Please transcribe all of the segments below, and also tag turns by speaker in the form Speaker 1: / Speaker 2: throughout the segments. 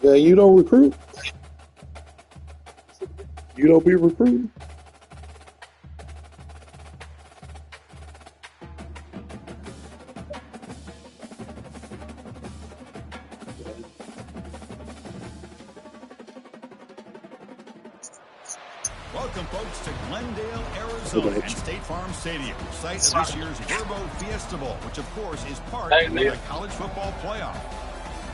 Speaker 1: Yeah, you don't recruit. You don't be recruiting.
Speaker 2: Welcome, folks, to Glendale, Arizona, and State Farm Stadium, site of this year's Verbo Fiesta Bowl, which, of course, is part of the college football playoff.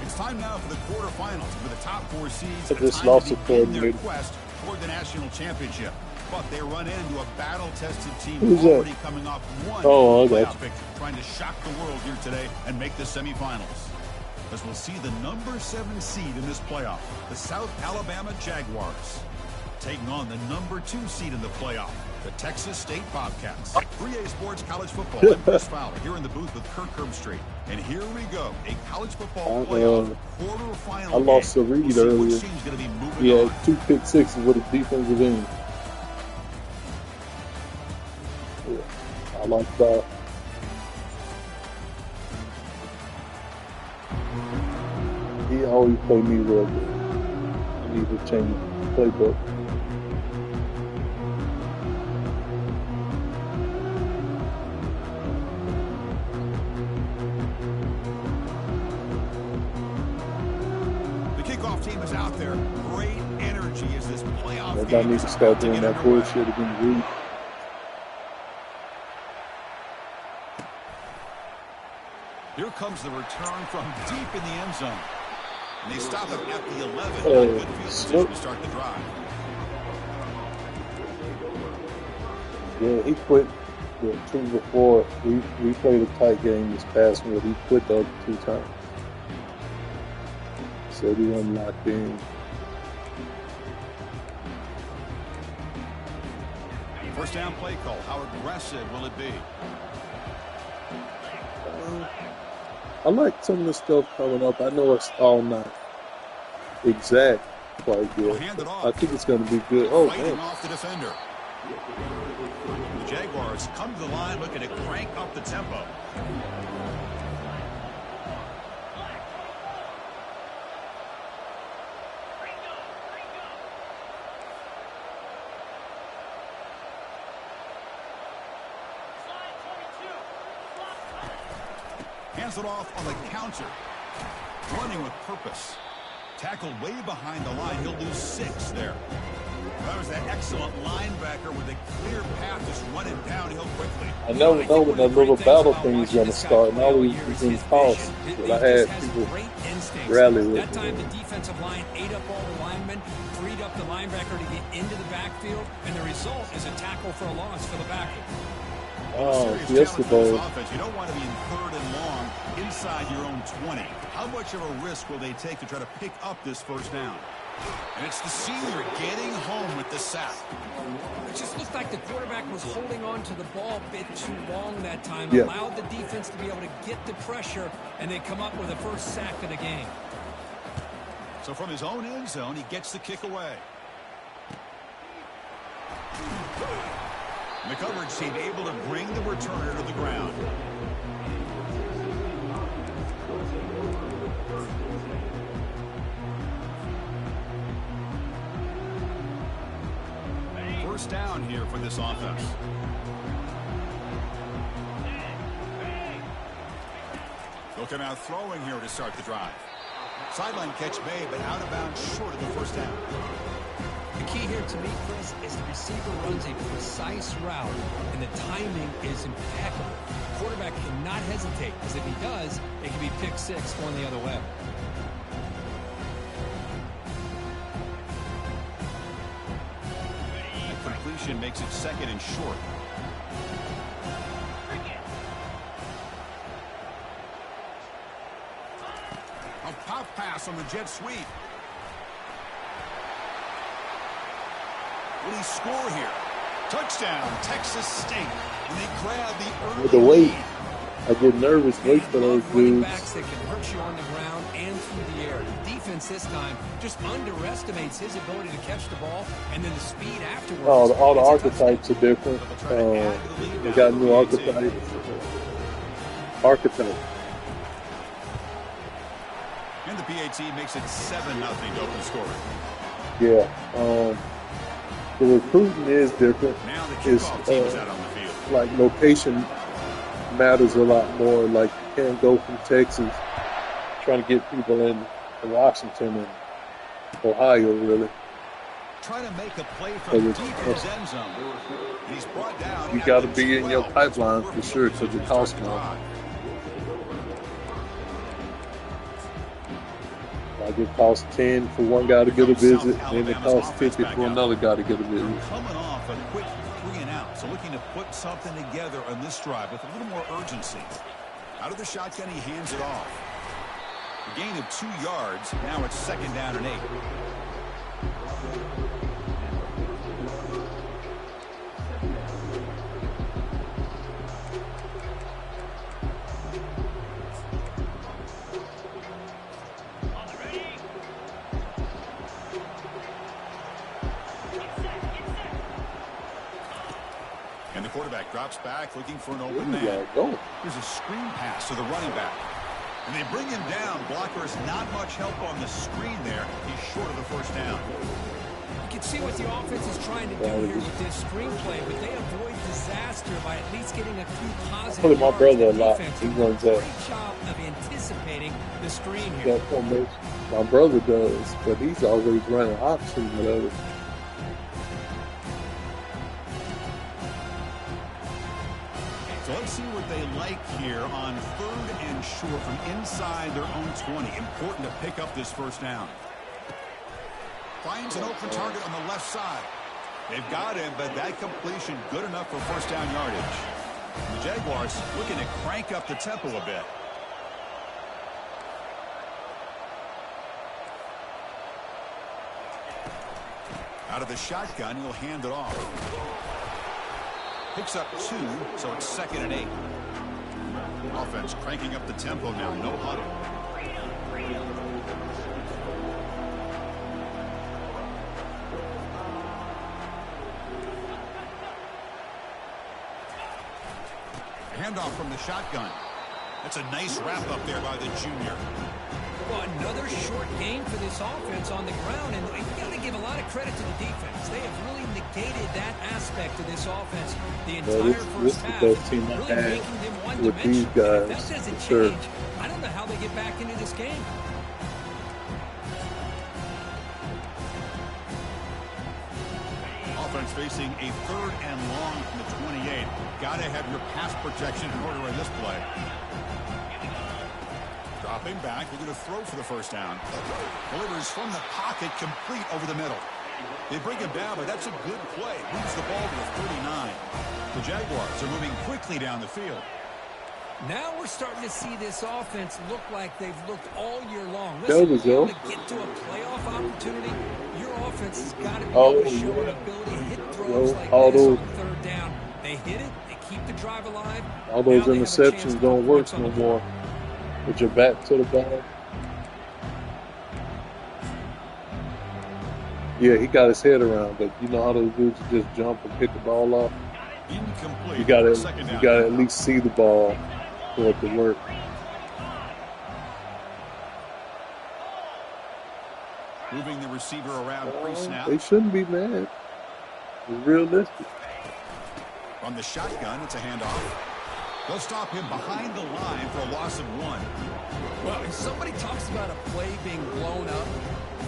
Speaker 2: It's time now for the quarterfinals, with the top four seeds at time to begin their quest toward the national championship. But they run into a battle-tested team already coming off one playoff victory, trying to shock the world here today and make the semifinals. As we'll see the number 7 seed in this playoff, the South Alabama Jaguars, taking on the number 2 seed in the playoff, the Texas State Bobcats. 3A Sports College Football. I'm Chris Fowler here in the booth with Kirk Herbstreit. And here we go, a college football playoff quarterfinal.
Speaker 1: I lost a read earlier. He had 2 pick sixes with a defensive end. Yeah, I like that. He always played me real good. I need to change the playbook.
Speaker 2: Team is out there. Great energy as this playoff game.
Speaker 1: I need to start doing that bullshit against Reed.
Speaker 2: Here comes the return from deep in the end zone. And they stop him at the 11. Good field position to start the drive.
Speaker 1: Yeah, he quit the 2 before. We played a tight game this past one, but he quit the other 2 times. So he wasn't locked in.
Speaker 2: First down play call. How aggressive will it be?
Speaker 1: I like some of the stuff coming up. I know it's all not exact quite yet. I think it's going to be good. Oh, man.
Speaker 2: Off the defender. The Jaguars come to the line looking to crank up the tempo. Hands it off on the counter. Running with purpose. Tackled way behind the line. He'll lose 6 there. That was that excellent linebacker with a clear path just running downhill quickly.
Speaker 1: I never know when that little battle thing is going to start. And always in toss. But I had people rally with
Speaker 3: that time, the defensive line ate up all the linemen, freed up the linebacker to get into the backfield, and the result is a tackle for a loss for the backer.
Speaker 1: Oh, Fiesta Bowl.
Speaker 2: You don't want to be in 3rd and long inside your own 20. How much of a risk will they take to try to pick up this first down? And it's the senior getting home with the sack.
Speaker 3: It just looks like the quarterback was holding on to the ball a bit too long that time. Yeah. Allowed the defense to be able to get the pressure, and they come up with the first sack of the game.
Speaker 2: So from his own end zone, he gets the kick away. The coverage team able to bring the returner to the ground. First down here for this offense. They'll come out throwing here to start the drive. Sideline catch made, but out of bounds short of the first down.
Speaker 3: The key here to me, Chris, is the receiver runs a precise route, and the timing is impeccable. The quarterback cannot hesitate, because if he does, it can be pick 6 going the other way.
Speaker 2: The completion makes it 2nd and short. A pop pass on the jet sweep. Will he score here? Touchdown, Texas State. And they grab the early
Speaker 1: weight. I get nervous wait for those dudes.
Speaker 3: Backs that can hurt you on the ground and through the air. The defense this time just underestimates his ability to catch the ball, and then the speed afterwards.
Speaker 1: Oh, all the archetypes are different. They got new archetypes.
Speaker 2: And the PAT makes it 7-0 open scoring.
Speaker 1: Yeah. The recruiting is different.
Speaker 2: Now the kickoff team is out on the field.
Speaker 1: Like location matters a lot more. Like you can't go from Texas trying to get people in Washington and Ohio, really.
Speaker 2: Trying to make a play from deep in his end zone. He's brought down.
Speaker 1: You got to be in your pipeline for sure because it costs more. Like it costs 10 for one guy to get a visit, and it costs 50 for another guy to get a visit.
Speaker 2: Coming off a quick 3-and-out, so looking to put something together on this drive with a little more urgency. Out of the shotgun, he hands it off. A gain of 2 yards. Now it's 2nd down and 8. And the quarterback drops back, looking for an open man. There's a screen pass to the running back. And they bring him down. Blockers not much help on the screen there. He's short of the 1st down.
Speaker 3: You can see what the offense is trying to do here with this screenplay, but they avoid disaster by at least getting a few positive
Speaker 1: I play my brother a lot.
Speaker 3: Defense.
Speaker 1: He runs that.
Speaker 3: Great job of anticipating the screen here.
Speaker 1: That formation. My brother does, but he's always running option, whatever.
Speaker 2: So let's see what they like here on 3rd and short from inside their own 20. Important to pick up this 1st down. Finds an open target on the left side. They've got him, but that completion good enough for 1st down yardage. The Jaguars looking to crank up the tempo a bit. Out of the shotgun, he'll hand it off. Picks up 2, so it's 2nd and 8. Offense cranking up the tempo now. No huddle. Handoff from the shotgun. That's a nice wrap up there by the junior.
Speaker 3: Well, another short game for this offense on the ground, and you got to give a lot of credit to the defense. They have really negated that aspect of this offense the entire first half,
Speaker 1: this is the best team I
Speaker 3: really
Speaker 1: had
Speaker 3: making them one
Speaker 1: with these guys.
Speaker 3: If that doesn't
Speaker 1: Sure.
Speaker 3: change, I don't know how they get back into this game.
Speaker 2: Offense facing a 3rd and long from the 28. Got to have your pass protection in order in this play. Dropping back, looking to throw for the 1st down. Delivers from the pocket, complete over the middle. They bring him down, but that's a good play. Moves the ball to the 39. The Jaguars are moving quickly down the field.
Speaker 3: Now we're starting to see this offense look like they've looked all year long.
Speaker 1: There we
Speaker 3: Listen,
Speaker 1: go.
Speaker 3: to get to a playoff opportunity, your offense has got to be able to show an ability to hit throws like
Speaker 1: all
Speaker 3: this
Speaker 1: those-
Speaker 3: on 3rd down. They hit it, they keep the drive alive.
Speaker 1: All those
Speaker 3: Now they have a chance
Speaker 1: interceptions
Speaker 3: to
Speaker 1: don't
Speaker 3: put
Speaker 1: work
Speaker 3: points on
Speaker 1: no
Speaker 3: the board.
Speaker 1: more. With your back to the ball. Yeah, he got his head around, but you know how those dudes just jump and pick the ball off.
Speaker 2: Incomplete.
Speaker 1: You gotta
Speaker 2: Second down.
Speaker 1: at least see the ball for it to work.
Speaker 2: Moving the receiver around pre-snap.
Speaker 1: They shouldn't be mad. It's realistic.
Speaker 2: From the shotgun, it's a handoff. They'll stop him behind the line for a loss of 1.
Speaker 3: Well, if somebody talks about a play being blown up,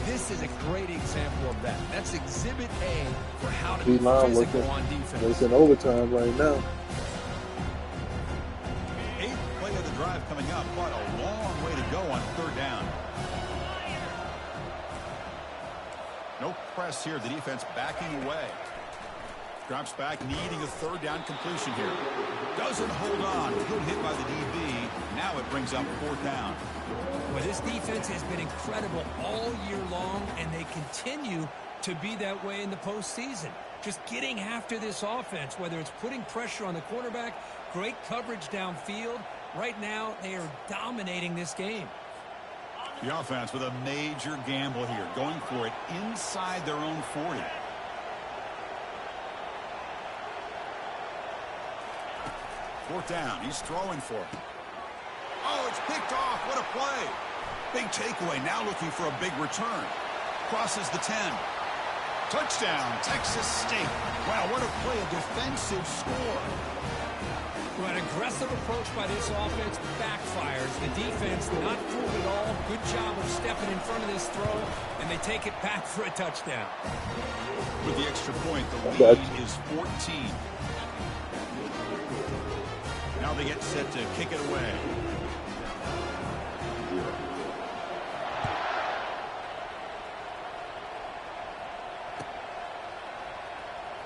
Speaker 3: this is a great example of that. That's exhibit A for how to be physical on defense.
Speaker 1: Working overtime right now.
Speaker 2: 8th play of the drive coming up, but a long way to go on 3rd down. No press here. The defense backing away. Drops back, needing a 3rd down completion here. Doesn't hold on. Good hit by the DB. Now it brings up 4th down.
Speaker 3: Well, this defense has been incredible all year long, and they continue to be that way in the postseason. Just getting after this offense, whether it's putting pressure on the quarterback, great coverage downfield. Right now, they are dominating this game.
Speaker 2: The offense with a major gamble here, going for it inside their own 40. Fourth down. He's throwing for it. Oh, it's picked off. What a play. Big takeaway, now looking for a big return. Crosses the 10. Touchdown, Texas State. Wow, what a play, a defensive score.
Speaker 3: Well, an aggressive approach by this offense backfires. The defense not fooled at all. Good job of stepping in front of this throw, and they take it back for a touchdown.
Speaker 2: With the extra point, the lead is 14. Now they get set to kick it away.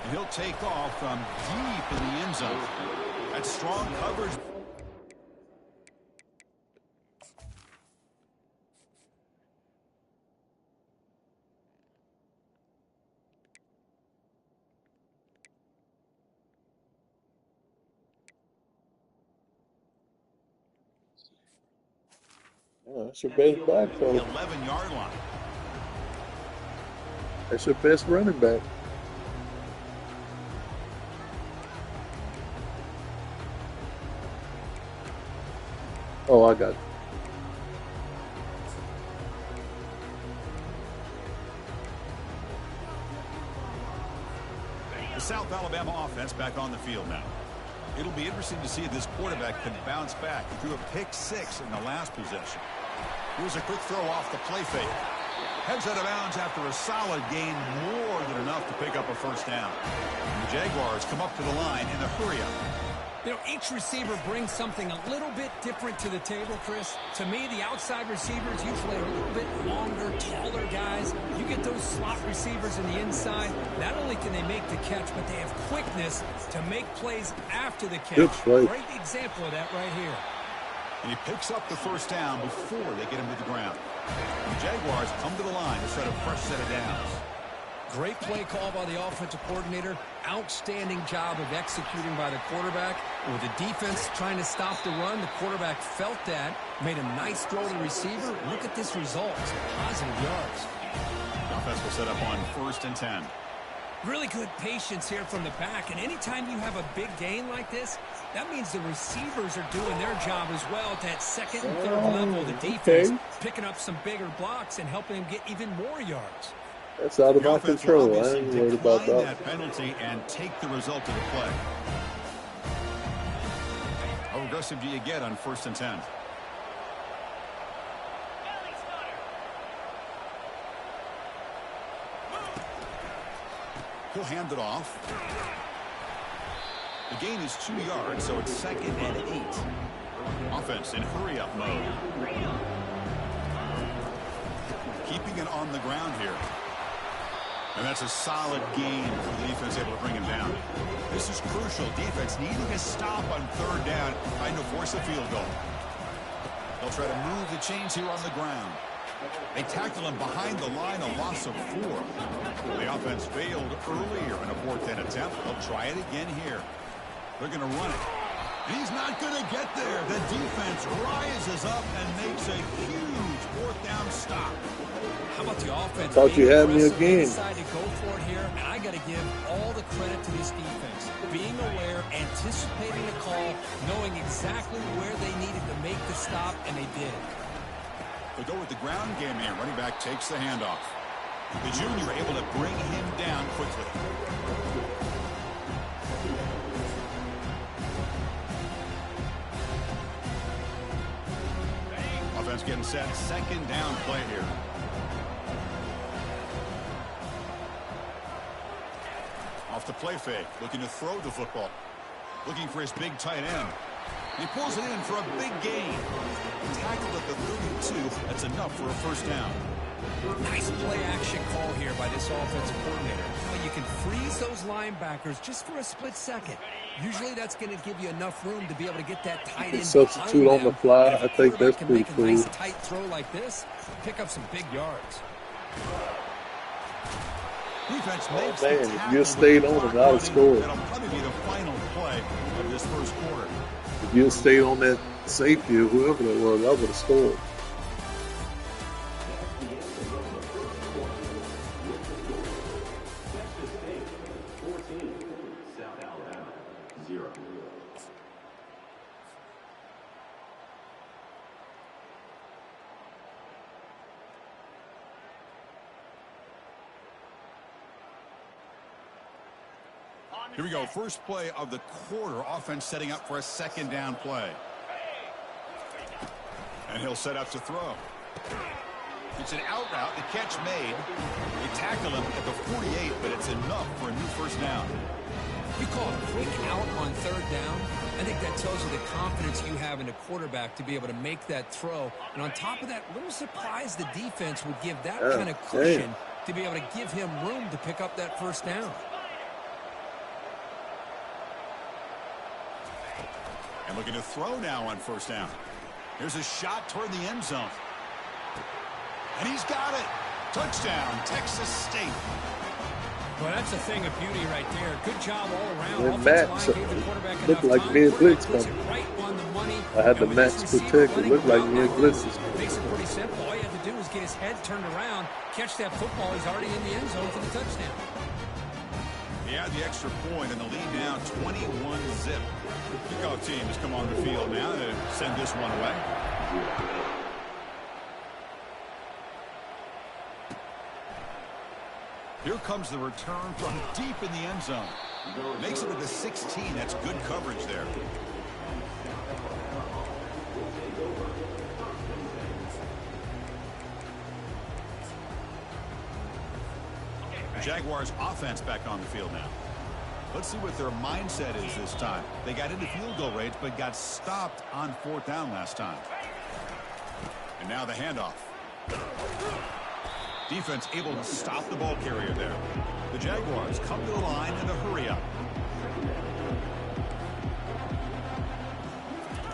Speaker 2: And he'll take off from deep in the end zone. That's strong coverage.
Speaker 1: Yeah, that's your best back,
Speaker 2: The
Speaker 1: though.
Speaker 2: 11-yard line.
Speaker 1: That's your best running back. Oh, I got it.
Speaker 2: The South Alabama offense back on the field now. It'll be interesting to see if this quarterback can bounce back. He threw a pick-6 in the last possession. Here's a quick throw off the play fake. Heads out of bounds after a solid gain, more than enough to pick up a first down. And the Jaguars come up to the line in a hurry-up.
Speaker 3: You know, each receiver brings something a little bit different to the table, Chris. To me, the outside receivers usually are a little bit longer, taller guys. You get those slot receivers in the inside, not only can they make the catch, but they have quickness to make plays after the catch.
Speaker 1: Right.
Speaker 3: Great example of that right here.
Speaker 2: And he picks up the first down before they get him to the ground. The Jaguars come to the line to set a fresh set of downs.
Speaker 3: Great play call by the offensive coordinator. Outstanding job of executing by the quarterback. With the defense trying to stop the run, the quarterback felt that, made a nice throw to the receiver. Look at this result. Positive yards.
Speaker 2: The offense will set up on 1st and 10.
Speaker 3: Really good patience here from the back. And anytime you have a big gain like this, that means the receivers are doing their job as well at that second and third level of the defense, picking up some bigger blocks and helping them get even more yards.
Speaker 1: That's out of my control. I ain't worried about
Speaker 2: that penalty and take the result of the play. How aggressive do you get on 1st and 10? He'll hand it off. The gain is 2 yards, so it's 2nd and 8. Offense in hurry-up mode. Keeping it on the ground here. And that's a solid game for the defense able to bring him down. This is crucial. Defense needing a stop on 3rd down, trying to force a field goal. They'll try to move the chains here on the ground. They tackle him behind the line, a loss of 4. The offense failed earlier in a 4th and attempt. They'll try it again here. They're going to run it. And he's not going to get there. The defense rises up and makes a huge 4th down stop.
Speaker 3: How about the offense?
Speaker 1: Thought you had me again.
Speaker 3: Decided to go for it here, and I got to give all the credit to this defense. Being aware, anticipating the call, knowing exactly where they needed to make the stop, and they did.
Speaker 2: They go with the ground game here. Running back takes the handoff. The junior able to bring him down quickly. Offense getting set. 2nd down play here. Off the play fake. Looking to throw the football. Looking for his big tight end. He pulls it in for a big gain. Tackled at the 32. That's enough for a first down.
Speaker 3: Nice play action call here by this offensive coordinator. Well, you can freeze those linebackers just for a split second. Usually that's going to give you enough room to be able to get that tight end.
Speaker 1: Substitute on the fly. I think that's pretty cool.
Speaker 3: Nice tight throw like this, pick up some big yards.
Speaker 2: Defense makes
Speaker 1: man, if you stayed on it, I'd have scored.
Speaker 2: That'll probably be the final play of this first quarter.
Speaker 1: If you stayed on that safety or whoever it was, I would have scored.
Speaker 2: Here we go. First play of the quarter. Offense setting up for a second down play. And he'll set up to throw. It's an out route. The catch made. They tackle him at the 48, but it's enough for a new first down.
Speaker 3: You call a quick out on third down. I think that tells you the confidence you have in a quarterback to be able to make that throw. And on top of that, a little surprised the defense would give that kind of cushion to be able to give him room to pick up that first down.
Speaker 2: And looking to throw now on first down. Here's a shot toward the end zone. And he's got it. Touchdown, Texas State.
Speaker 3: Well, that's a thing of beauty right there. Good job all around.
Speaker 1: And Max looked like me and Blitz coming. I had the Max protect. It looked like me and Blitz.
Speaker 3: Makes it pretty simple. All you have to do is get his head turned around, catch that football. He's already in the end zone for the touchdown.
Speaker 2: He had the extra point, and the lead now 21-zip. Kickoff team has come on the field now to send this one away. Here comes the return from deep in the end zone. Makes it to the 16. That's good coverage there. Jaguars offense back on the field now. Let's see what their mindset is this time. They got into field goal range, but got stopped on fourth down last time. And now the handoff. Defense able to stop the ball carrier there. The Jaguars come to the line in a hurry-up.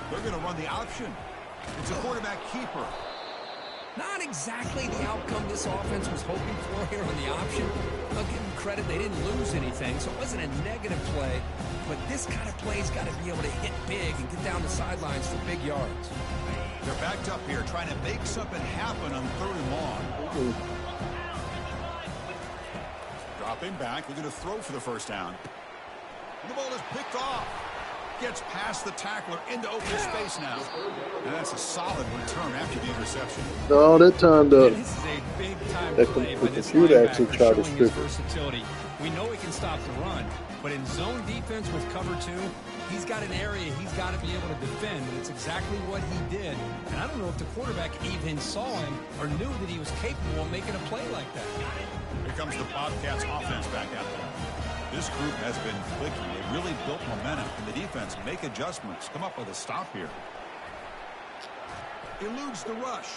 Speaker 2: They're going to run the option. It's a quarterback keeper.
Speaker 3: Not exactly the outcome this offense was hoping for here on the option. I'll give them credit. They didn't lose anything, so it wasn't a negative play. But this kind of play's got to be able to hit big and get down the sidelines for big yards.
Speaker 2: They're backed up here trying to make something happen on third and long. Dropping back, looking to throw for the first down. And the ball is picked off. Gets past the tackler into open space now. And that's a solid return after the interception.
Speaker 1: No, that time
Speaker 3: this is a big time play by this linebacker showing his versatility. We know he can stop the run, but in zone defense with cover two, he's got an area he's got to be able to defend, and it's exactly what he did. And I don't know if the quarterback even saw him or knew that he was capable of making a play like that.
Speaker 2: Here comes the Bobcats offense back out there. This group has been clicking. They really built momentum, and the defense make adjustments. Come up with a stop here. Eludes the rush.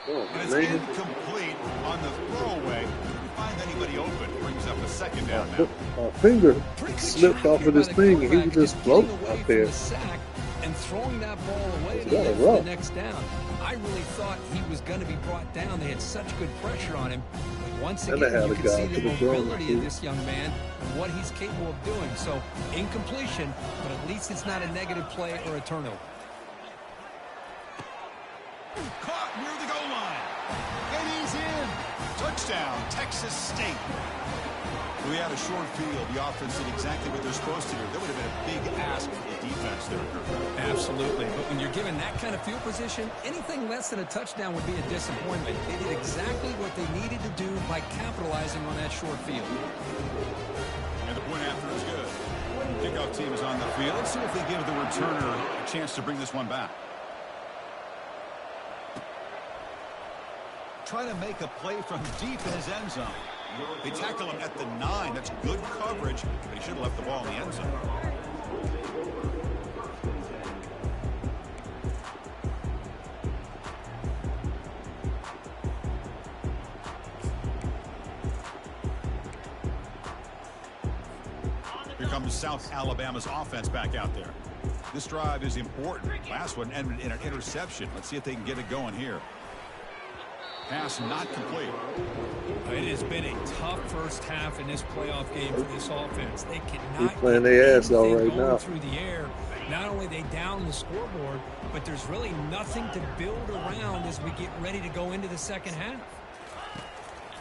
Speaker 2: And it's incomplete on the throwaway. Couldn't find anybody open. Brings up a second down now.
Speaker 1: My finger slipped off of this thing, and he was just floating out there.
Speaker 3: And throwing that ball away for the next down. I really thought he was going to be brought down. They had such good pressure on him. But once again, you can see the mobility of this young man and what he's capable of doing. So, incompletion, but at least it's not a negative play or a turnover.
Speaker 2: Caught near the goal line. And he's in. Touchdown, Texas State. We had a short field. The offense did exactly what they're supposed to do. That would have been a big ask for the defense there.
Speaker 3: Absolutely. But when you're given that kind of field position, anything less than a touchdown would be a disappointment. They did exactly what they needed to do by capitalizing on that short field.
Speaker 2: And the point after is good. Kickoff team is on the field. Let's see if they give the returner a chance to bring this one back. Trying to make a play from deep in his end zone. They tackle him at the 9. That's good coverage, but he should have left the ball in the end zone. Here comes South Alabama's offense back out there. This drive is important. Last one ended in an interception. Let's see if they can get it going here. Pass not complete.
Speaker 3: It has been a tough first half in this playoff game for this offense. They cannot
Speaker 1: playing their ass off right now.
Speaker 3: Through the air. Not only they down the scoreboard, but there's really nothing to build around as we get ready to go into the second half.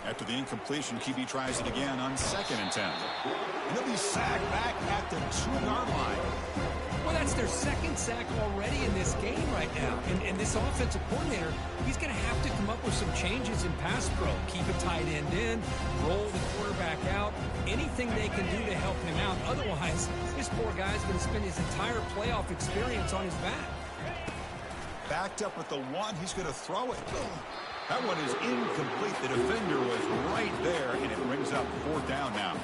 Speaker 2: After the incompletion, QB tries it again on 2nd and 10. And they'll be sacked back at the 2-yard line.
Speaker 3: Well, that's their second sack already in this game right now. And this offensive coordinator, he's going to have to come up with some changes in pass pro. Keep a tight end in, roll the quarterback out. Anything anything they can do to help him out. Otherwise, this poor guy's going to spend his entire playoff experience on his back.
Speaker 2: Backed up at the 1. He's going to throw it. That one is incomplete. The defender was right there, and it brings up 4th down now.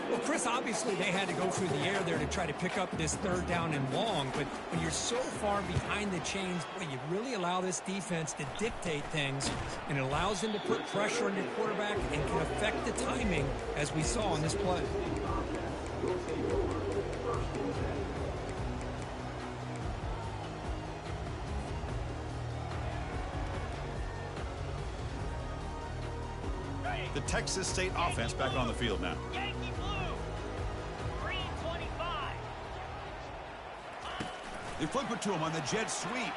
Speaker 3: Well, Chris, obviously they had to go through the air there to try to pick up this 3rd down and long, but when you're so far behind the chains, boy, you really allow this defense to dictate things, and it allows them to put pressure on your quarterback and can affect the timing, as we saw in this play.
Speaker 2: The Texas State offense back on the field now. They flip it to him on the jet sweep.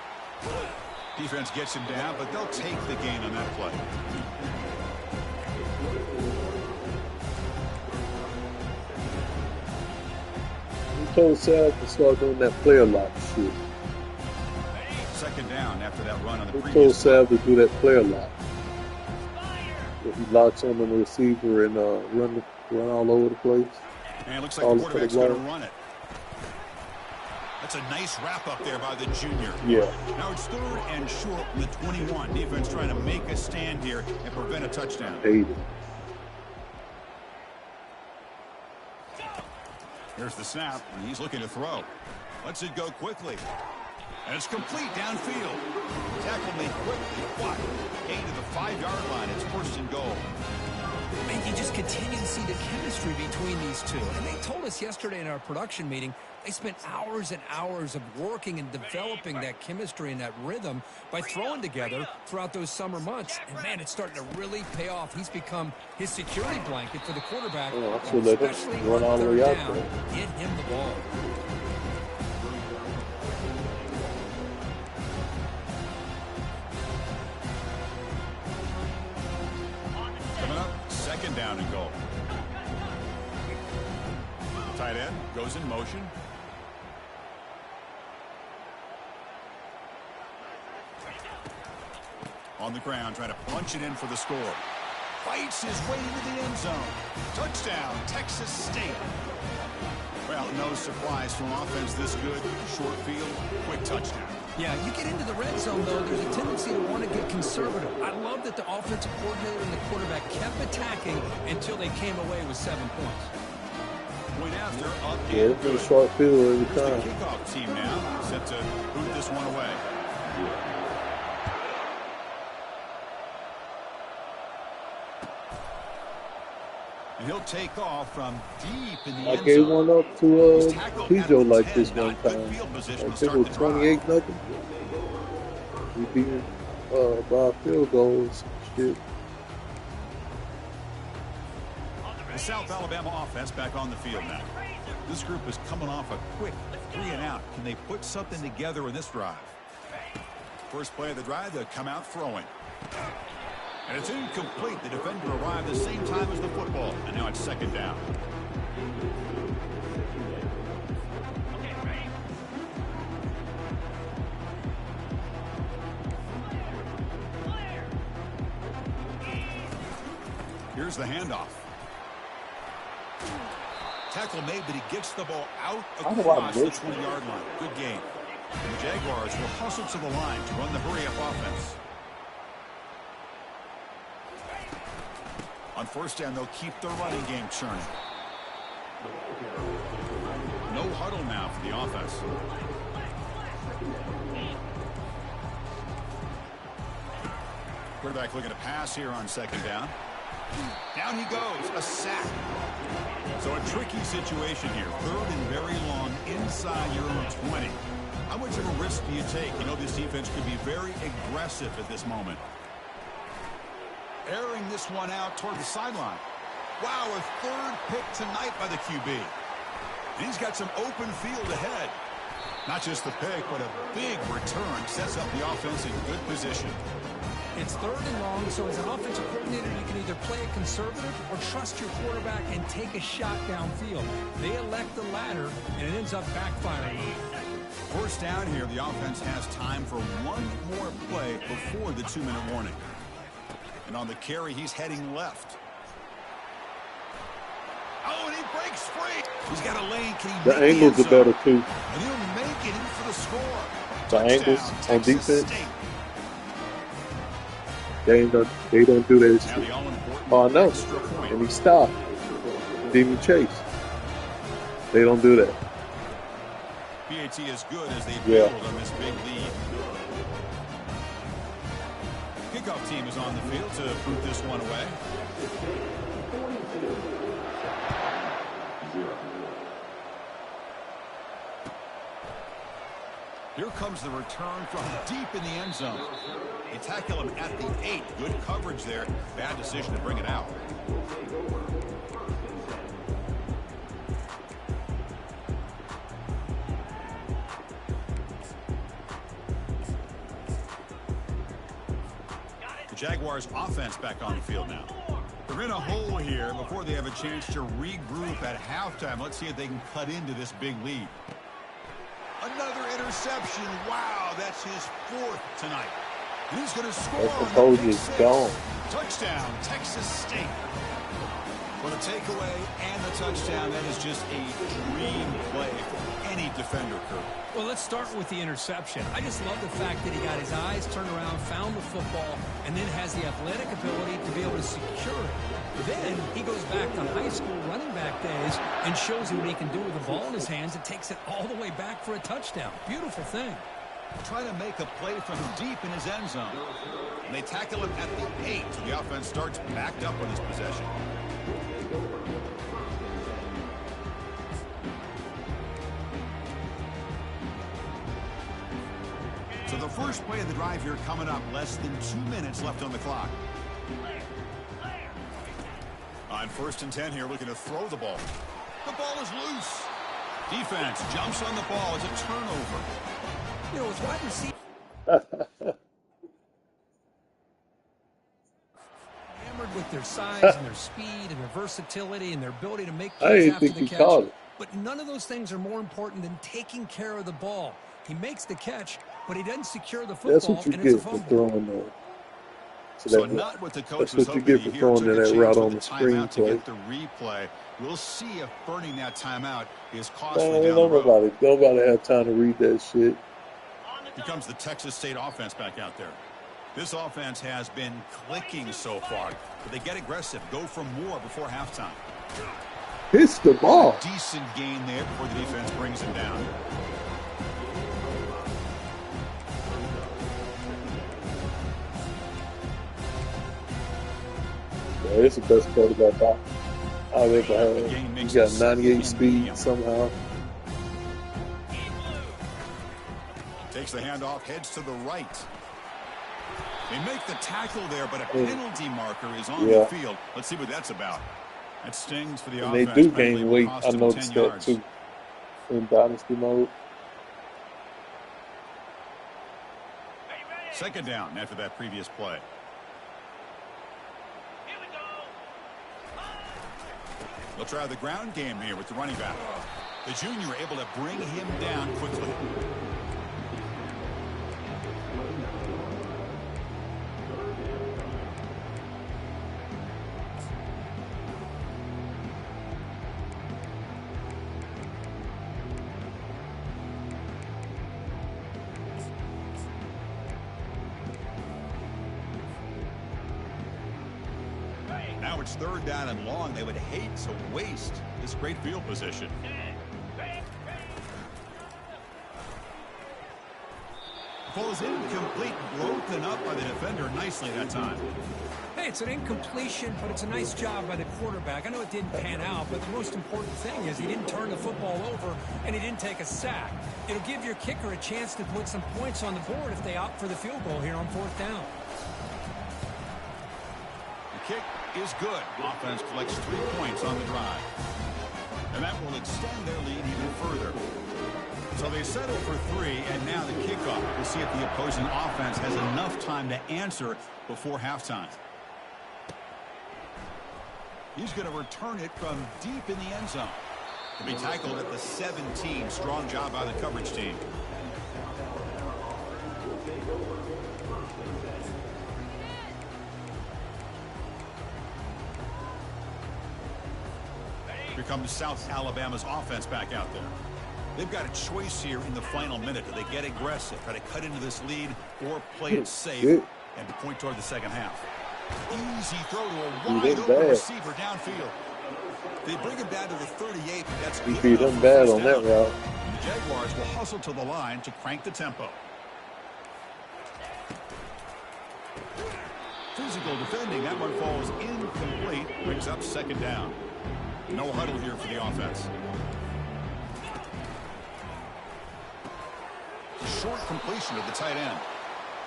Speaker 2: Defense gets him down, but they'll take the gain on that play.
Speaker 1: He told Sal to start doing that player lock shit.
Speaker 2: 2nd down after that run on the previous.
Speaker 1: He told Sal to do that player lock. Where he locks on the receiver and run all over the place.
Speaker 2: And it looks like the quarterback's going to run it. That's a nice wrap up there by the junior.
Speaker 1: Yeah.
Speaker 2: Now it's 3rd and short from the 21. Defense trying to make a stand here and prevent a touchdown.
Speaker 1: Hate it.
Speaker 2: Here's the snap, and he's looking to throw. Lets it go quickly. And it's complete downfield. Tackle made quickly. What? Gain to the 5-yard line. It's 1st and goal.
Speaker 3: Man, you just continue to see the chemistry between these two. And they told us yesterday in our production meeting, they spent hours and hours of working and developing that chemistry and that rhythm by throwing together throughout those summer months. And, man, it's starting to really pay off. He's become his security blanket for the quarterback.
Speaker 1: Especially run all the way out
Speaker 3: down,
Speaker 1: there.
Speaker 3: get him the ball.
Speaker 2: Coming up, 2nd down and goal. Tight end goes in motion. On the ground, trying to punch it in for the score. Fights his way into the end zone. Touchdown, Texas State. Well, no surprise from offense this good. Short field, quick touchdown.
Speaker 3: Yeah, you get into the red zone, though, there's a tendency to want to get conservative. I love that the offensive coordinator and the quarterback kept attacking until they came away with 7 points.
Speaker 2: Point after, up
Speaker 1: Yeah, it's been a short field every
Speaker 2: Here's
Speaker 1: time.
Speaker 2: the kickoff team now, set to boot this one away. And he'll take off from deep in the end zone.
Speaker 1: I gave one up to Pijo like this one time. I think it was 28-0. We beat him by field goals. Shit.
Speaker 2: The South Alabama offense back on the field now. This group is coming off a quick 3-and-out. Can they put something together in this drive? First play of the drive, they'll come out throwing. And it's incomplete. The defender arrived the same time as the football. And now it's 2nd down. Here's the handoff. Tackle made, but he gets the ball out across the 20-yard line. Good game. And the Jaguars will hustle to the line to run the hurry-up offense. On 1st down, they'll keep their running game churning. No huddle now for the offense. Quarterback looking to pass here on 2nd down. Down he goes, a sack. So a tricky situation here. 3rd and very long inside your own 20. How much of a risk do you take? You know this defense could be very aggressive at this moment. Airing this one out toward the sideline. Wow, a 3rd pick tonight by the QB. And he's got some open field ahead. Not just the pick, but a big return sets up the offense in good position.
Speaker 3: It's 3rd and long, so as an offensive coordinator, you can either play it conservative or trust your quarterback and take a shot downfield. They elect the latter, and it ends up backfiring.
Speaker 2: 1st down here, the offense has time for one more play before the 2-minute warning. And on the carry, he's heading left. breaks free. He's got a lane. Can he
Speaker 1: The
Speaker 2: make
Speaker 1: angles are better too.
Speaker 2: And he'll make it in for the score.
Speaker 1: The angles
Speaker 2: Touchdown,
Speaker 1: on
Speaker 2: Texas
Speaker 1: defense.
Speaker 2: State.
Speaker 1: They don't do that shit. Oh, I know. And he stopped. Didn't even chase. They don't do that.
Speaker 2: PAT is good as they build on this big lead. Kickoff team is on the field to put this one away. Here comes the return from deep in the end zone. They tackle him at the 8. Good coverage there. Bad decision to bring it out. The Jaguars offense back on the field now. They're in a hole here before they have a chance to regroup at halftime. Let's see if they can cut into this big lead. Another interception. Wow, that's his 4th tonight. And he's going to score.
Speaker 1: The composure is gone.
Speaker 2: Touchdown, Texas State. For the takeaway and the touchdown, that is just a dream play for any defender, Kurt.
Speaker 3: Well, let's start with the interception. I just love the fact that he got his eyes turned around, found the football, and then has the athletic ability to be able to secure it. Then he goes back to high school running back days and shows you what he can do with the ball in his hands and takes it all the way back for a touchdown. Beautiful thing.
Speaker 2: Trying to make a play from deep in his end zone. And they tackle him at the 8, so the offense starts backed up on his possession. So the first play of the drive here coming up. Less than 2 minutes left on the clock. On 1st and 10 here, looking to throw the ball. The ball is loose. Defense jumps on the ball. It's a turnover.
Speaker 3: You know, with wide receivers hammered with their size and their speed and their versatility and their ability to make plays after the catch. But none of those things are more important than taking care of the ball. He makes the catch, but he doesn't secure the football.
Speaker 1: That's what you get for throwing the.
Speaker 2: So not what the coach
Speaker 1: was hoping to hear. Throwing that route on the screen
Speaker 2: to get the replay. We'll see if burning that timeout is costly down the road.
Speaker 1: Nobody had time to read that shit.
Speaker 2: Here comes the Texas State offense back out there. This offense has been clicking so far, but they get aggressive, go for more before halftime.
Speaker 1: Hits the ball.
Speaker 2: Decent gain there before the defense brings him down.
Speaker 1: Yeah, it's the best quarterback I've ever heard. He got 98 speed somehow.
Speaker 2: Takes the handoff, heads to the right. They make the tackle there, but a penalty marker is on the field. Let's see what that's about. That stings for the offense.
Speaker 1: They do gain weight. I noticed that too in dynasty mode.
Speaker 2: 2nd down after that previous play. They'll try the ground game here with the running back. The junior able to bring him down quickly. Now it's 3rd down and long. They would hate to waste this great field position. Ball is incomplete, broken up by the defender nicely that time.
Speaker 3: Hey, it's an incompletion, but it's a nice job by the quarterback. I know it didn't pan out, but the most important thing is he didn't turn the football over and he didn't take a sack. It'll give your kicker a chance to put some points on the board if they opt for the field goal here on 4th down.
Speaker 2: The kick is good. Offense collects 3 points on the drive. And that will extend their lead even further. So they settle for 3, and now the kickoff. We'll see if the opposing offense has enough time to answer before halftime. He's going to return it from deep in the end zone. To be tackled at the 17. Strong job by the coverage team. Here comes South Alabama's offense back out there. They've got a choice here in the final minute. Do they get aggressive, try to cut into this lead, or play it safe and point toward the second half? Easy throw to a wide-open receiver downfield. They bring him down to the 38, but that's good.
Speaker 1: He beat him bad on that route.
Speaker 2: The Jaguars will hustle to the line to crank the tempo. Physical defending. That one falls incomplete. Brings up second down. No huddle here for the offense. Short completion of the tight end.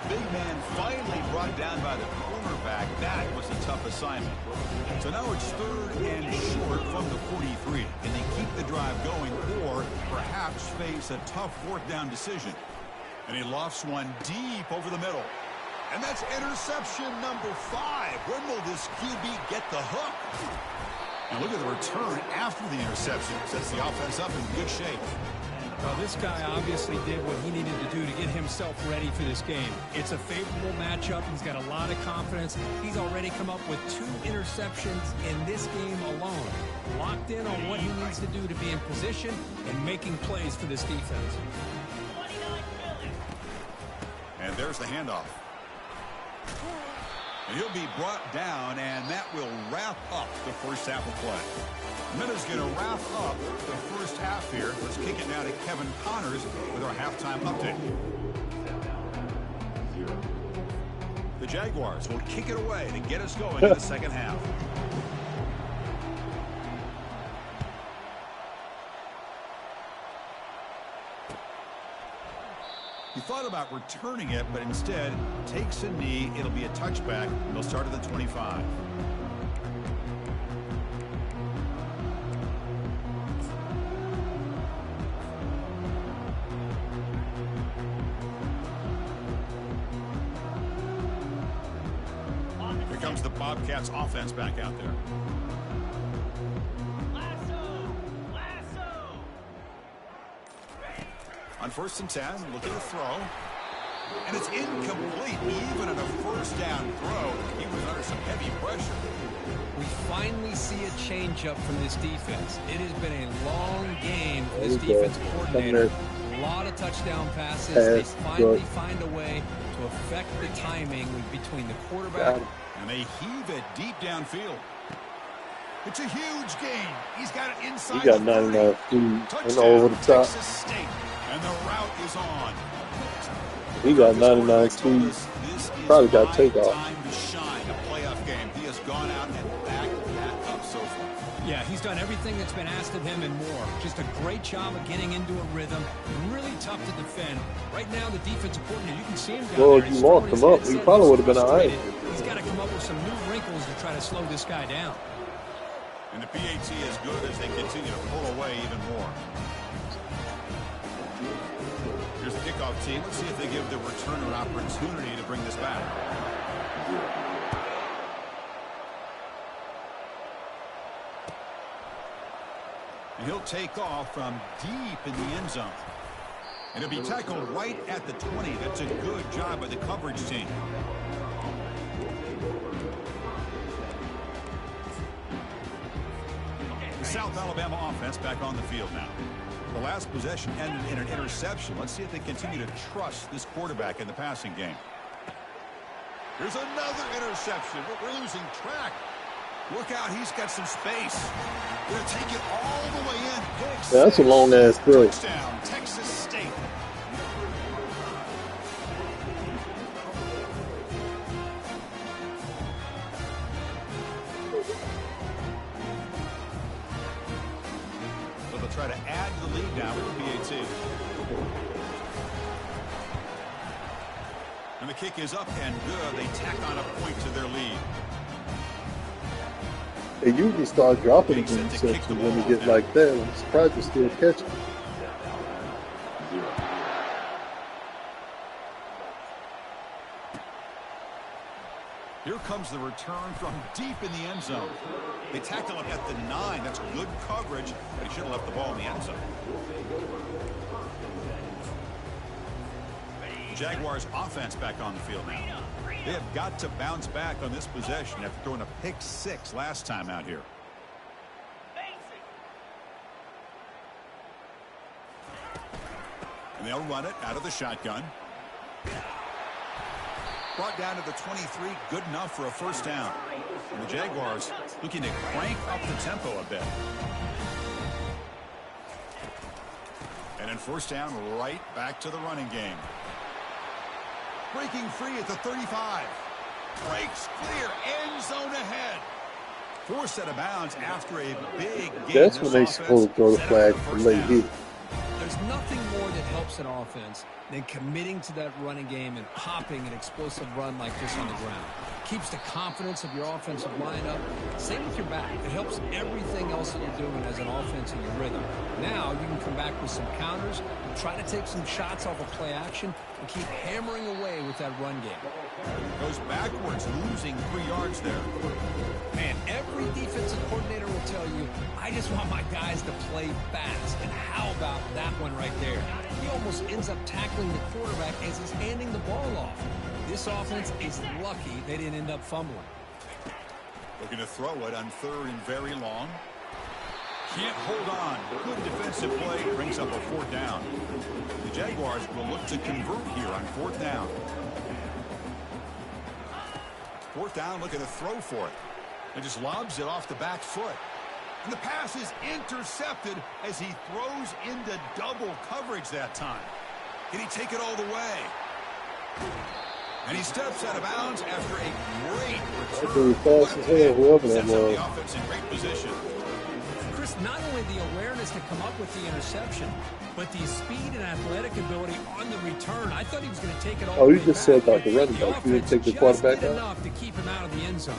Speaker 2: Big man finally brought down by the cornerback. That was a tough assignment. So now it's 3rd and short from the 43. Can they keep the drive going or perhaps face a tough 4th down decision? And he lofts one deep over the middle. And that's interception number 5. When will this QB get the hook? And look at the return after the interception. Sets the offense up in good shape.
Speaker 3: Well, this guy obviously did what he needed to do to get himself ready for this game. It's a favorable matchup. He's got a lot of confidence. He's already come up with 2 interceptions in this game alone. Locked in on what he needs to do to be in position and making plays for this defense.
Speaker 2: And there's the handoff. And he'll be brought down, and that will wrap up the first half of play. Minutes going to wrap up the first half here. Let's kick it now to Kevin Connors with our halftime update. The Jaguars will kick it away to get us going in the second half. He thought about returning it, but instead takes a knee. It'll be a touchback, and they'll start at the 25. Here comes the Bobcats offense back out there. On 1st and 10, looking to throw. And it's incomplete. Even on a 1st down throw, he was under some heavy pressure.
Speaker 3: We finally see a change-up from this defense. It has been a long game for this defense coordinator. A lot of touchdown passes. They finally find a way to affect the timing between the quarterback.
Speaker 2: And they heave it deep downfield. It's a huge gain. He's got it inside.
Speaker 1: He got 99 feet and over the top.
Speaker 2: And the route is on.
Speaker 1: He got 99 feet. Probably got takeoff.
Speaker 2: Time to shine a playoff game. He has gone out and backed that up so far.
Speaker 3: Yeah, he's done everything that's been asked of him and more. Just a great job of getting into a rhythm. Really tough to defend. Right now, the defensive coordinator, you can see him down there.
Speaker 1: Well, if you locked him up, he probably would have been all right.
Speaker 3: He's got to come up with some new wrinkles to try to slow this guy down.
Speaker 2: And the PAT is good as they continue to pull away even more. Here's the kickoff team. Let's see if they give the returner an opportunity to bring this back. And he'll take off from deep in the end zone. And he'll be tackled right at the 20. That's a good job by the coverage team. The South Alabama offense back on the field now. The last possession ended in an interception. Let's see if they continue to trust this quarterback in the passing game. Here's another interception. We're losing track. Look out, he's got some space. Gonna take it all the way in.
Speaker 1: Yeah, that's a long-ass throw.
Speaker 2: Touchdown, Texas State. So they'll try to add to the lead now with the PAT. And the kick is up and good. They tack on a point to their lead.
Speaker 1: They usually start dropping the interception when they get like that. I'm surprised they still catch it.
Speaker 2: Here comes the return from deep in the end zone. They tackle him at the 9. That's good coverage, but he should have left the ball in the end zone. Jaguars offense back on the field now. They have got to bounce back on this possession after throwing a pick 6 last time out here. they'll run it out of the shotgun. Brought down to the 23, good enough for a first down. And the Jaguars looking to crank up the tempo a bit. And then first down, right back to the running game. Breaking free at the 35. Breaks clear, end zone ahead. Forced out of bounds after a big game.
Speaker 1: That's when they supposed to throw the flag for late hit.
Speaker 3: There's nothing more that helps an offense than committing to that running game and popping an explosive run like this on the ground. Keeps the confidence of your offensive line up. Same with your back. It helps everything else that you're doing as an offense in your rhythm. Now you can come back with some counters, try to take some shots off of play action, and keep hammering away with that run game.
Speaker 2: Goes backwards, losing 3 yards there.
Speaker 3: Man, every defensive coordinator will tell you, I just want my guys to play fast. And how about that one right there? He almost ends up tackling the quarterback as he's handing the ball off. This offense is lucky they didn't end up fumbling.
Speaker 2: Looking to throw it on 3rd and very long. Can't hold on. Good defensive play brings up a 4th down. The Jaguars will look to convert here on 4th down. 4th down, looking to throw for it. And just lobs it off the back foot. And the pass is intercepted as he throws into double coverage that time. Can he take it all the way? And he steps out of bounds after a great return.
Speaker 1: Fast as hell, whoever that
Speaker 2: Sets up
Speaker 1: was.
Speaker 2: the offense in great position.
Speaker 3: Chris, not only the awareness to come up with the interception, but the speed and athletic ability on the return. I thought he was going to take it all
Speaker 1: Oh,
Speaker 3: the
Speaker 1: you
Speaker 3: way
Speaker 1: just
Speaker 3: back.
Speaker 1: said about the running back. You didn't take the quarterback out?
Speaker 3: Enough to keep him out of the end zone.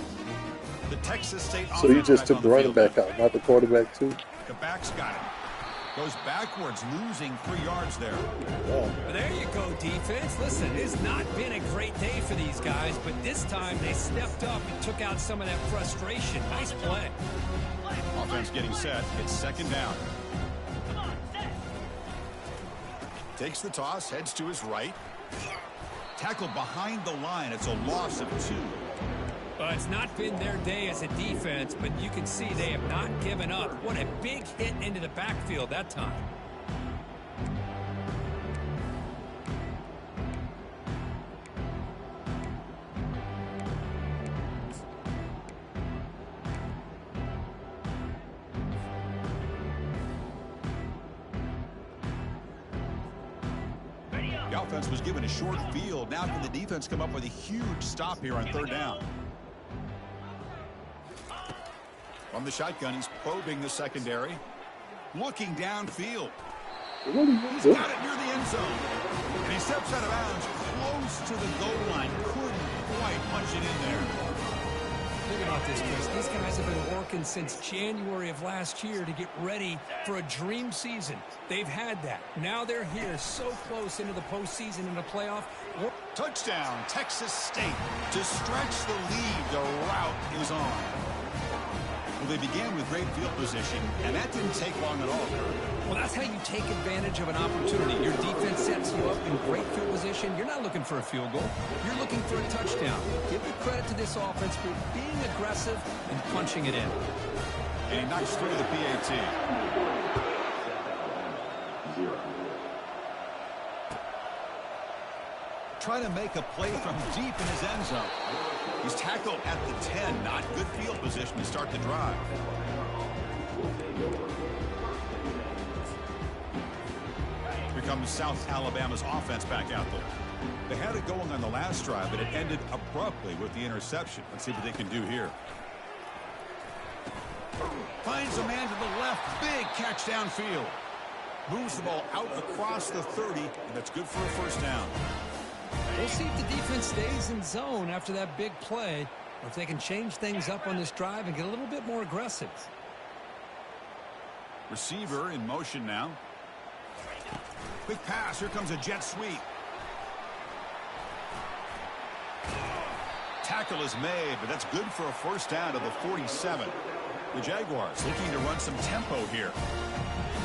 Speaker 2: The Texas State
Speaker 1: So you just
Speaker 2: offense
Speaker 1: took
Speaker 2: back
Speaker 1: the
Speaker 2: on
Speaker 1: running
Speaker 2: field
Speaker 1: back out, not the quarterback too?
Speaker 2: The back's got him. Goes backwards, losing 3 yards there.
Speaker 1: Wow.
Speaker 3: Well, there you go, defense. Listen, it's not been a great day for these guys, but this time they stepped up and took out some of that frustration. Nice play.
Speaker 2: Offense getting set. It's 2nd down. Takes the toss, heads to his right. Tackled behind the line. It's a loss of 2.
Speaker 3: Well, it's not been their day as a defense, but you can see they have not given up. What a big hit into the backfield that time.
Speaker 2: The offense was given a short field. Now can the defense come up with a huge stop here on 3rd down? From the shotgun, he's probing the secondary. Looking downfield. He's got it near the end zone. And he steps out of bounds close to the goal line. Couldn't quite punch it in there.
Speaker 3: Think about this, Chris. These guys have been working since January of last year to get ready for a dream season. They've had that. Now they're here so close into the postseason and the playoff.
Speaker 2: Touchdown, Texas State. To stretch the lead, the route is on. Well, they began with great field position, and that didn't take long at all.
Speaker 3: Well, that's how you take advantage of an opportunity. Your defense sets you up in great field position. You're not looking for a field goal. You're looking for a touchdown. Give the credit to this offense for being aggressive and punching it in.
Speaker 2: And he knocks through the PAT. Trying to make a play from deep in his end zone. He's tackled at the 10. Not good field position to start the drive. Here comes South Alabama's offense back out there. They had it going on the last drive, but it ended abruptly with the interception. Let's see what they can do here. Finds a man to the left. Big catch downfield. Moves the ball out across the 30, and that's good for a first down.
Speaker 3: We'll see if the defense stays in zone after that big play, or if they can change things up on this drive and get a little bit more aggressive.
Speaker 2: Receiver in motion now. Quick pass. Here comes a jet sweep. Tackle is made, but that's good for a first down to the 47. The Jaguars looking to run some tempo here.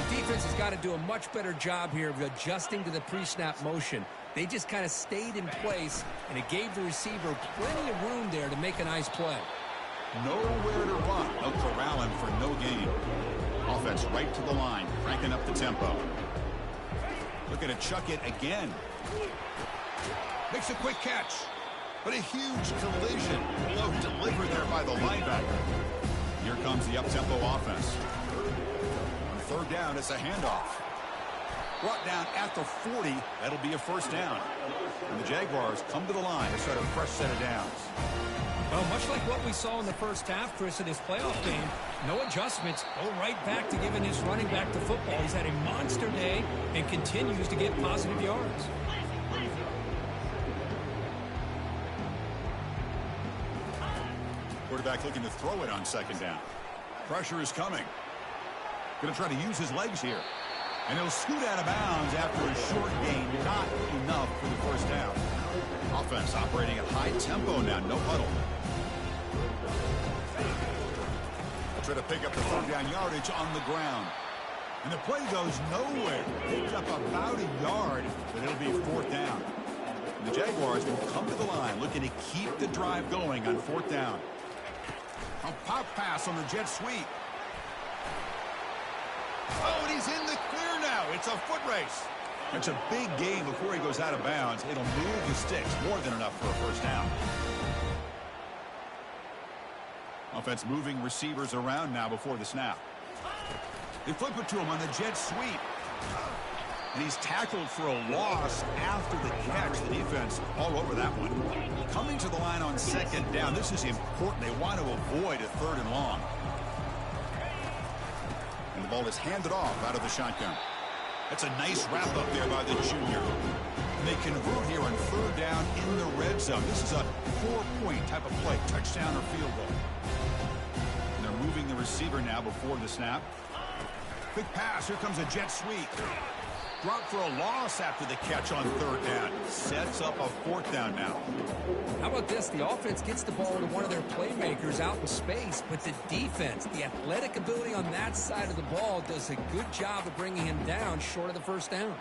Speaker 3: The defense has got to do a much better job here of adjusting to the pre-snap motion. They just kind of stayed in place, and it gave the receiver plenty of room there to make a nice play.
Speaker 2: Nowhere to run. They'll corral him for no gain. Offense right to the line, cranking up the tempo. Looking to chuck it again. Makes a quick catch. But a huge collision. Low delivered there by the linebacker. Here comes the up-tempo offense. On third down, it's a handoff. Brought down at the 40. That'll be a first down. And the Jaguars come to the line to start a fresh set of downs.
Speaker 3: Well, much like what we saw in the first half, Chris, in his playoff game, no adjustments. Go right back to giving his running back the football. He's had a monster day and continues to get positive yards.
Speaker 2: Quarterback looking to throw it on second down. Pressure is coming. Going to try to use his legs here. And he'll scoot out of bounds after a short gain. Not enough for the first down. Offense operating at high tempo now. No huddle. Try to pick up the third down yardage on the ground. And the play goes nowhere. Picked up about a yard, but it'll be fourth down. And the Jaguars will come to the line looking to keep the drive going on fourth down. A pop pass on the jet sweep. Oh, and he's in the clear now. It's a foot race. It's a big gain before he goes out of bounds. It'll move the sticks more than enough for a first down. Offense moving receivers around now before the snap. They flip it to him on the jet sweep. And he's tackled for a loss after the catch. The defense all over that one. Coming to the line on second down. This is important. They want to avoid a third and long. And the ball is handed off out of the shotgun. That's a nice wrap up there by the junior. And they convert here on third down in the red zone. This is a 4-point type of play. Touchdown or field goal. And they're moving the receiver now before the snap. Quick pass. Here comes a jet sweep. Dropped for a loss after the catch on third down. Sets up a fourth down now.
Speaker 3: How about this? The offense gets the ball to one of their playmakers out in space, but the defense, the athletic ability on that side of the ball, does a good job of bringing him down short of the first down.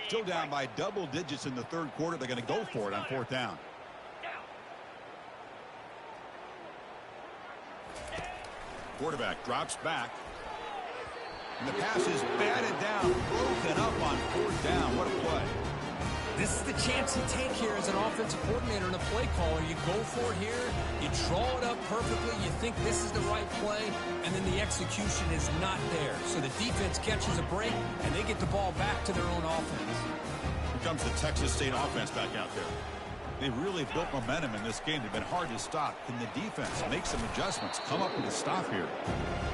Speaker 2: Still down by double digits in the third quarter. They're going to go for it on fourth down. Quarterback drops back. And the pass is batted down, broken up on fourth down. What a play.
Speaker 3: This is the chance you take here as an offensive coordinator and a play caller. You go for it here, you draw it up perfectly, you think this is the right play, and then the execution is not there. So the defense catches a break, and they get the ball back to their own offense.
Speaker 2: Here comes the Texas State offense back out there. They've really built momentum in this game. They've been hard to stop. Can the defense make some adjustments, come up with a stop here?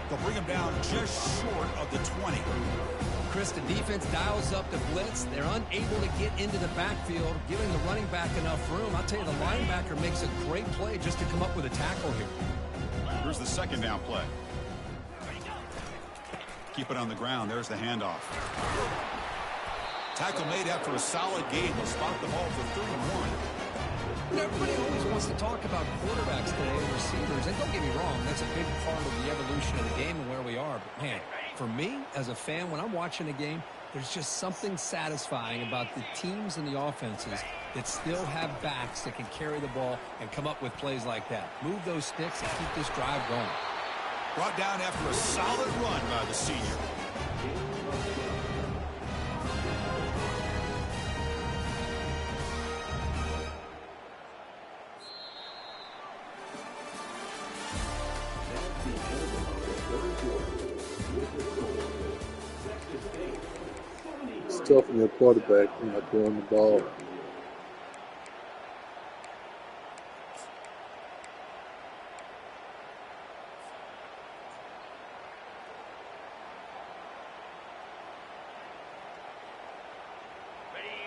Speaker 2: They'll bring him down just short of the 20.
Speaker 3: Chris, the defense dials up the blitz. They're unable to get into the backfield, giving the running back enough room. I'll tell you, the linebacker makes a great play just to come up with a tackle here.
Speaker 2: Here's the second down play. Keep it on the ground. There's the handoff. Tackle made after a solid game. Will spot the ball for 31.
Speaker 3: Everybody always wants to talk about quarterbacks today and receivers, and don't get me wrong, that's a big part of the evolution of the game and where we are. But, man, for me, as a fan, when I'm watching a game, there's just something satisfying about the teams and the offenses that still have backs that can carry the ball and come up with plays like that. Move those sticks and keep this drive going.
Speaker 2: Brought down after a solid run by the senior.
Speaker 1: Stuffing your quarterback and not throwing the ball.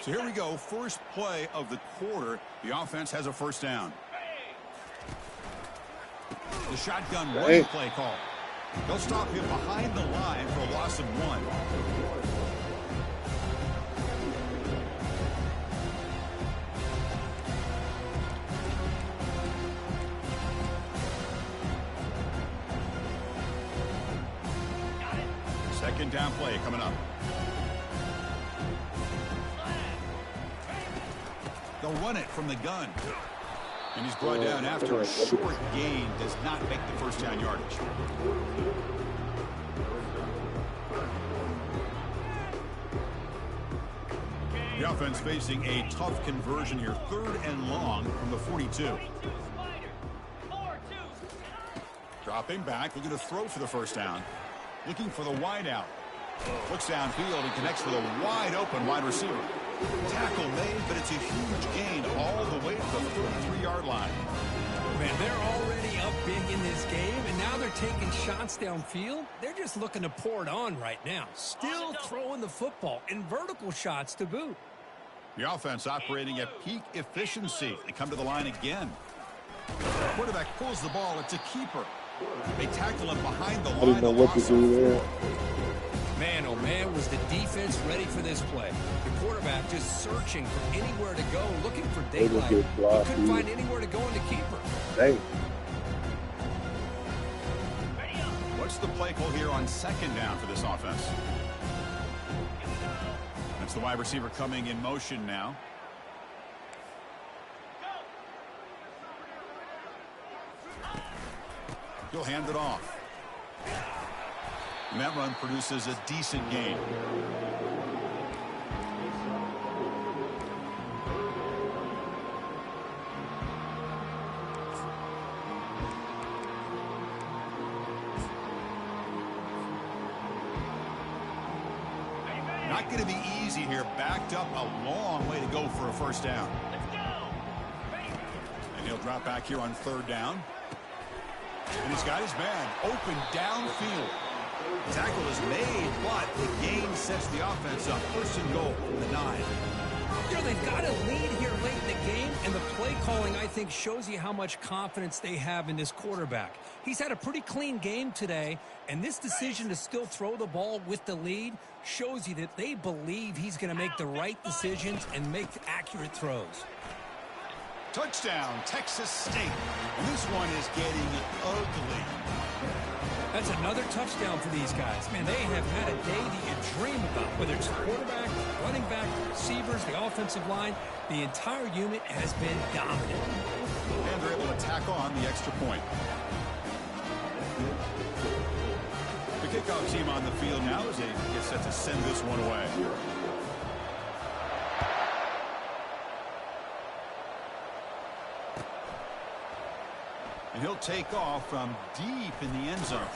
Speaker 2: So here we go. First play of the quarter. The offense has a first down. The shotgun running play call. They'll stop him behind the line for a loss of 1. Second down play coming up. They'll run it from the gun. And he's brought down after a short gain. Does not make the first down yardage. The offense facing a tough conversion here. 3rd and long from the 42. Dropping back, looking to throw for the first down. Looking for the wide out. Looks downfield and connects with a wide open wide receiver. Tackle made, but it's a huge gain all the way to the 33-yard line.
Speaker 3: Man, they're already up big in this game, and now they're taking shots downfield. They're just looking to pour it on right now. Still throwing the football, and vertical shots to boot.
Speaker 2: The offense operating at peak efficiency. They come to the line again. Quarterback pulls the ball. It's a keeper. They tackle him behind the line.
Speaker 1: I didn't know what to do there.
Speaker 3: Man, oh man, was the defense ready for this play. The quarterback just searching for anywhere to go, looking for daylight. He couldn't find anywhere to go in the keeper.
Speaker 1: Dang.
Speaker 2: What's the play call here on 2nd down for this offense? That's the wide receiver coming in motion now. He'll hand it off. And that run produces a decent gain. Not going to be easy here. Backed up a long way to go for a first down. And he'll drop back here on 3rd down. And he's got his man open downfield. Tackle is made, but the gain sets the offense up. 1st and goal from the 9.
Speaker 3: You know, they've got a lead here late in the game, and the play calling, I think, shows you how much confidence they have in this quarterback. He's had a pretty clean game today, and this decision to still throw the ball with the lead shows you that they believe he's going to make the right decisions and make accurate throws.
Speaker 2: Touchdown, Texas State. And this one is getting ugly.
Speaker 3: That's another touchdown for these guys. Man, they have had a day that you dream about. Whether it's quarterback, running back, receivers, the offensive line, the entire unit has been dominant.
Speaker 2: And they're able to tack on the extra point. The kickoff team on the field now as they get set to send this one away. And he'll take off from deep in the end zone.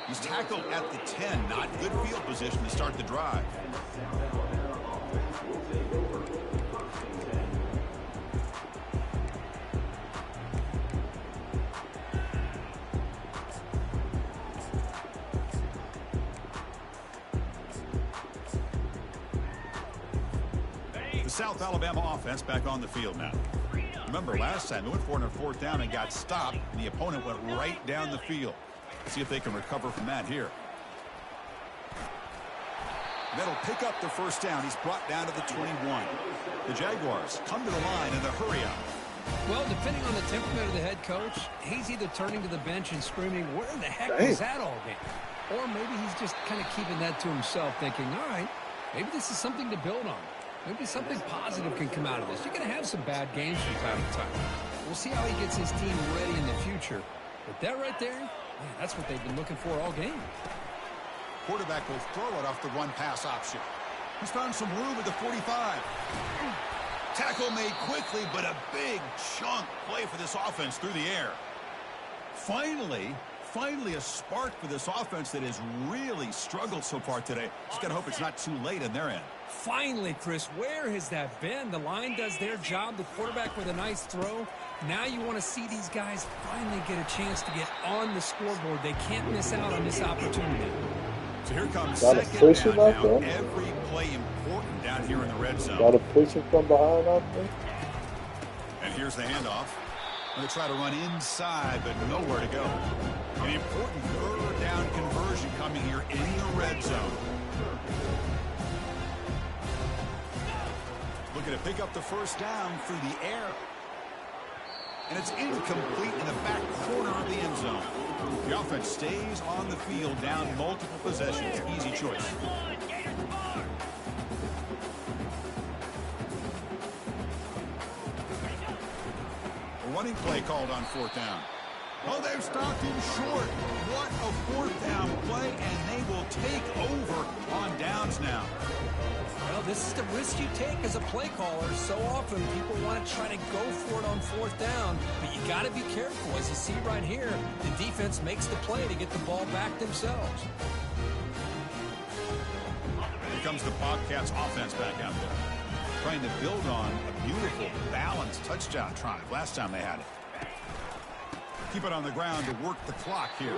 Speaker 2: He's tackled at the 10. Not good field position to start the drive. The South Alabama offense back on the field now. Remember, last time they went for it on 4th down and got stopped, and the opponent went right down the field. Let's see if they can recover from that here. That'll pick up the first down. He's brought down to the 21. The Jaguars come to the line in the hurry up.
Speaker 3: Well, depending on the temperament of the head coach, he's either turning to the bench and screaming, where the heck was that all game? Or maybe he's just kind of keeping that to himself, thinking, all right, maybe this is something to build on. Maybe something positive can come out of this. You're going to have some bad games from time to time. We'll see how he gets his team ready in the future. But that right there, man, that's what they've been looking for all game.
Speaker 2: Quarterback will throw it off the run-pass option. He's found some room at the 45. Tackle made quickly, but a big chunk play for this offense through the air. Finally a spark for this offense that has really struggled so far today. Just got to hope it's not too late in their end.
Speaker 3: Finally, Chris, where has that been? The line does their job. The quarterback with a nice throw. Now you want to see these guys finally get a chance to get on the scoreboard. They can't miss out on this opportunity.
Speaker 2: So here comes 2nd down now. Every play important down here in the red zone.
Speaker 1: Got a pushing from behind out there.
Speaker 2: And here's the handoff. Going to try to run inside, but nowhere to go. An important 3rd down conversion coming here in the red zone. Looking to pick up the first down through the air. And it's incomplete in the back corner of the end zone. The offense stays on the field down multiple possessions. Easy choice. running play called on 4th down. Oh, they've stopped him short. What a 4th down play, and they will take over on downs now.
Speaker 3: Well, this is the risk you take as a play caller. So often people want to try to go for it on 4th down, but you got to be careful. As you see right here, the defense makes the play to get the ball back themselves.
Speaker 2: Here comes the Bobcats offense back out there, trying to build on a beautiful, balanced touchdown drive last time they had it. Keep it on the ground to work the clock here.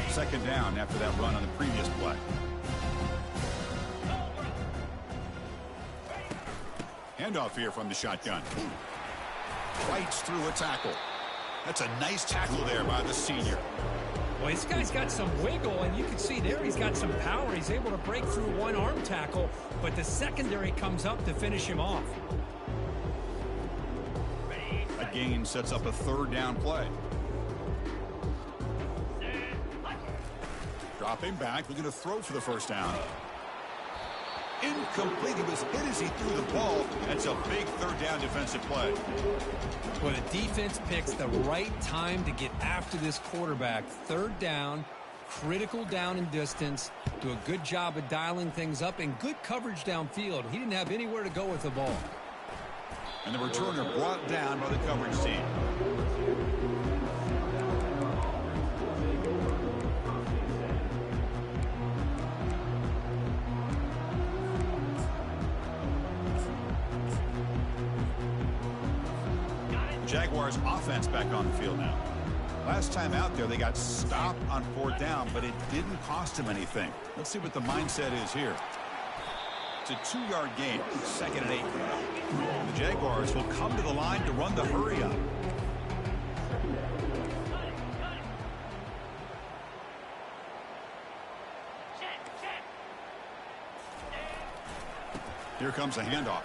Speaker 2: Second down after that run on the previous play. Handoff here from the shotgun. Fights through a tackle. That's a nice tackle there by the senior.
Speaker 3: Well, this guy's got some wiggle, and you can see there he's got some power. He's able to break through one arm tackle, but the secondary comes up to finish him off.
Speaker 2: A gain sets up a 3rd down play. Dropping back, looking to throw for the 1st down. Incomplete. He was hit as he threw the ball. That's a big 3rd down defensive play.
Speaker 3: Well, the defense picks the right time to get after this quarterback. 3rd down, critical down and distance. Do a good job of dialing things up and good coverage downfield. He didn't have anywhere to go with the ball.
Speaker 2: And the returner brought down by the coverage team. Jaguars offense back on the field now. Last time out there, they got stopped on 4th down, but it didn't cost them anything. Let's see what the mindset is here. It's a 2-yard gain, 2nd and 8. The Jaguars will come to the line to run the hurry up. Here comes a handoff.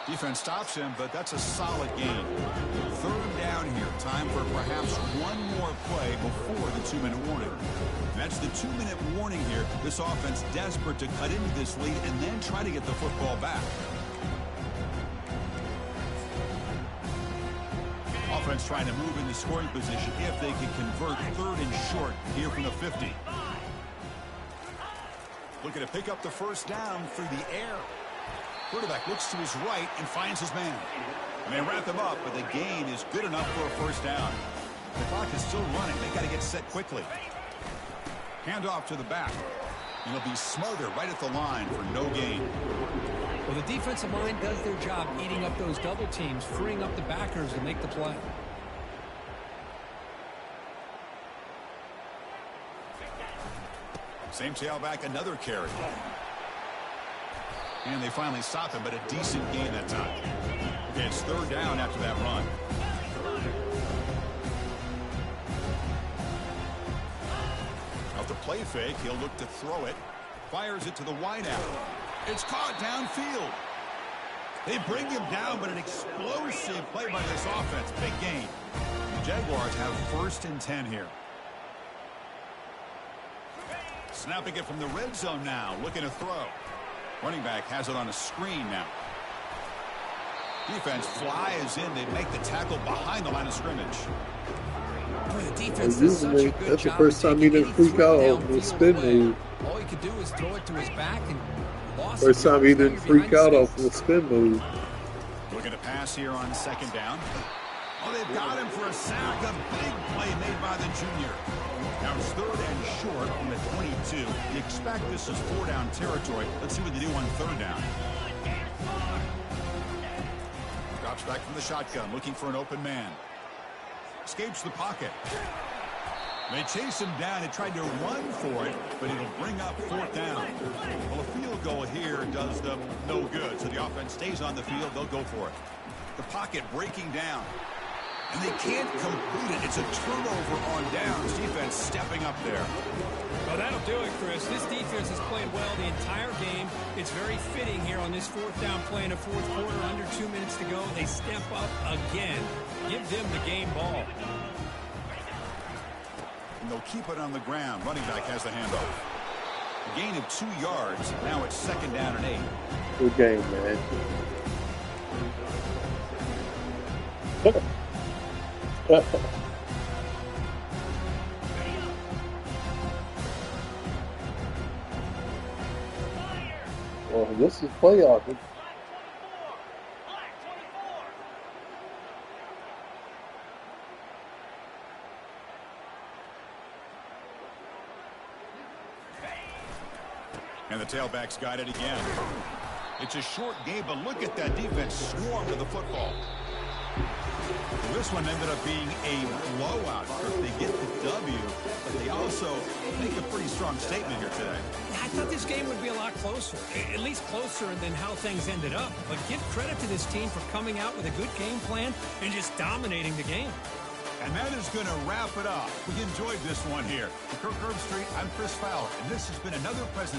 Speaker 2: Defense stops him, but that's a solid gain. 3rd down here. Time for perhaps one more play before the 2-minute warning. That's the 2-minute warning here. This offense desperate to cut into this lead and then try to get the football back. Offense trying to move into scoring position if they can convert 3rd and short here from the 50. Looking to pick up the 1st down through the air. Quarterback looks to his right and finds his man. And they wrap him up, but the gain is good enough for a 1st down. The clock is still running. They got to get set quickly. Handoff to the back. And he'll be smothered right at the line for no gain.
Speaker 3: Well, the defensive line does their job eating up those double teams, freeing up the backers to make the play.
Speaker 2: Same tailback, another carry. And they finally stop him, but a decent gain that time. Okay, it's 3rd down after that run. Off the play fake, he'll look to throw it. Fires it to the wideout. It's caught downfield. They bring him down, but an explosive play by this offense. Big gain. The Jaguars have 1st and 10 here. Snapping it from the red zone now, looking to throw. Running back has it on a screen now. Defense flies in. They make the tackle behind the line of scrimmage.
Speaker 3: Boy, the defense does such a good
Speaker 1: that's
Speaker 3: job
Speaker 1: the first time he didn't freak out over the spin move.
Speaker 3: All he could do was throw it to his back and lost.
Speaker 1: First time he didn't freak out off the spin move.
Speaker 2: Looking to pass here on 2nd down. Oh, they've got him for a sack. A big play made by the junior. Now it's 3rd and short from the 22. You expect this is 4-down territory. Let's see what they do on 3rd down. Drops back from the shotgun, looking for an open man. Escapes the pocket. They chase him down. They tried to run for it, but it'll bring up 4th down. Well, a field goal here does them no good. So the offense stays on the field. They'll go for it. The pocket breaking down. And they can't complete it. It's a turnover on downs. Defense stepping up there.
Speaker 3: Well, that'll do it, Chris. This defense has played well the entire game. It's very fitting here on this 4th down play in the 4th quarter. Under 2 minutes to go. They step up again. Give them the game ball.
Speaker 2: And they'll keep it on the ground. Running back has the handoff. A gain of 2 yards. Now it's 2nd down and 8.
Speaker 1: Good game, man. Well, this is playoff.
Speaker 2: And the tailback's got it again. It's a short game, but look at that defense swarm to the football. Well, this one ended up being a blowout. They get the W, but they also make a pretty strong statement here today.
Speaker 3: I thought this game would be a lot closer, at least closer than how things ended up. But give credit to this team for coming out with a good game plan and just dominating the game.
Speaker 2: And that is going to wrap it up. We enjoyed this one here. For Kirk Herbstreit, I'm Chris Fowler, and this has been another presentation.